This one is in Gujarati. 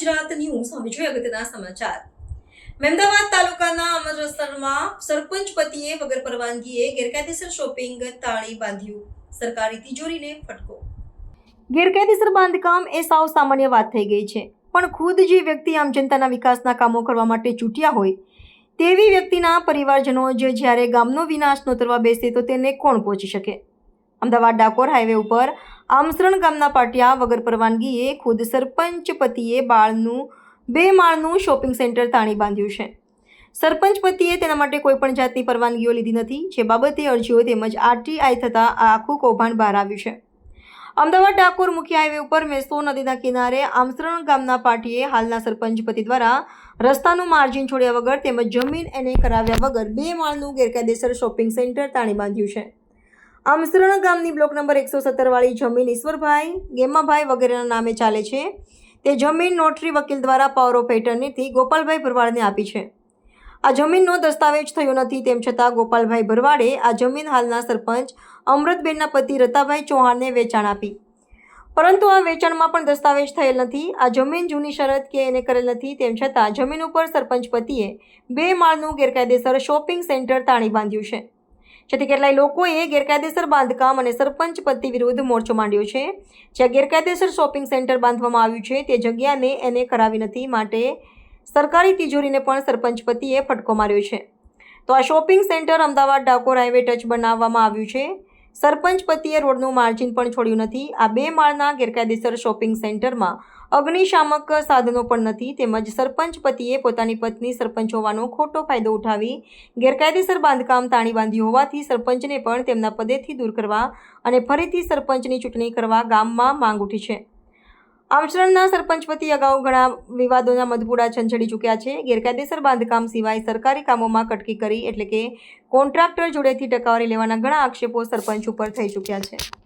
ગુજરાત ન્યૂઝ હવે જોઈએ અગત્યના સમાચાર। મહેમદાવાદ તાલુકાના અમરસરમાં સરપંચ પતિએ વગર પરવાનગીએ ગેરકાયદેસર શોપિંગ તાળી બાંધ્યું, સરકારી તિજોરીને ફટકો। ગેરકાયદેસર બાંધકામ એ સાવ સામાન્ય વાત થઈ ગઈ છે, પણ ખુદ જે વ્યક્તિ આમ જનતાના વિકાસના કામો કરવા માટે ચૂંટ્યા હોય તેવી વ્યક્તિના પરિવારજનો જ જ્યારે ગામનો વિનાશ નોતરવા બેસે તો તેને કોણ પહોંચી શકે। અમદાવાદ ડાકોર હાઈવે ઉપર આમસરણ ગામના પાટિયા વગર પરવાનગીએ ખુદ સરપંચ પતિએ 2 માળનું શોપિંગ સેન્ટર તાણી બાંધ્યું છે। સરપંચ પતિએ તેના માટે કોઈપણ જાતની પરવાનગીઓ લીધી નથી, જે બાબતે અરજીઓ તેમજ આરટીઆઈ થતાં આ આખું કૌભાંડ બહાર આવ્યું છે। અમદાવાદ ડાકોર મુખ્ય હાઈવે ઉપર મેસો નદીના કિનારે આમસરણ ગામના પાટીએ હાલના સરપંચ પતિ દ્વારા રસ્તાનું માર્જિન છોડ્યા વગર તેમજ જમીન એને કરાવ્યા વગર 2 માળનું ગેરકાયદેસર શોપિંગ સેન્ટર તાણી બાંધ્યું છે। આમસરણ ગામની બ્લોક નંબર 117 વાળી જમીન ઈશ્વરભાઈ, ગેમાભાઈ વગેરેના નામે ચાલે છે। તે જમીન નોટરી વકીલ દ્વારા પાવર ઓફ એટર્નીથી ગોપાલભાઈ ભરવાડને આપી છે। આ જમીનનો દસ્તાવેજ થયો નથી, તેમ છતાં ગોપાલભાઈ ભરવાડે આ જમીન હાલના સરપંચ અમૃતબેનના પતિ રતાભાઈ ચૌહાણને વેચાણ આપી, પરંતુ આ વેચાણમાં પણ દસ્તાવેજ થયેલ નથી। આ જમીન જૂની શરત કે એને કરેલ નથી, તેમ છતાં જમીન ઉપર સરપંચ પતિએ 2 માળનું ગેરકાયદેસર શોપિંગ સેન્ટર તાણી બાંધ્યું છે, જેથી કેટલાય લોકોએ ગેરકાયદેસર બાંધકામ અને સરપંચ પતિ વિરુદ્ધ મોરચો માંડ્યો છે। જ્યાં ગેરકાયદેસર શોપિંગ સેન્ટર બાંધવામાં આવ્યું છે તે જગ્યાને એને કરાવી નથી, માટે સરકારી તિજોરીને પણ સરપંચ પતિએ ફટકો માર્યો છે। તો આ shopping centre Ahmedabad Dakor highway touch બનાવવામાં આવ્યું છે। સરપંચ પતિએ રોડનું માર્જિન પણ છોડ્યું નથી। આ 2 માળના ગેરકાયદેસર શોપિંગ સેન્ટરમાં અગ્નિશામક સાધનો પણ નથી, તેમજ સરપંચ પતિએ પોતાની પત્ની સરપંચ હોવાનો ખોટો ફાયદો ઉઠાવી ગેરકાયદેસર બાંધકામ તાણી બાંધ્યું હોવાથી સરપંચને પણ તેમના પદેથી દૂર કરવા અને ફરીથી સરપંચની ચૂંટણી કરવા ગામમાં માંગ ઉઠી છે। આમસરણના સરપંચ પતિ અગાઉ ઘણા વિવાદોના મધપુડા છંછેડી ચૂક્યા છે। ગેરકાયદેસર બાંધકામ સિવાય સરકારી કામોમાં કટકી કરી એટલે કે કોન્ટ્રાક્ટર જોડેથી ટકાવારી લેવાના ઘણા આક્ષેપો સરપંચ ઉપર થઈ ચૂક્યા છે।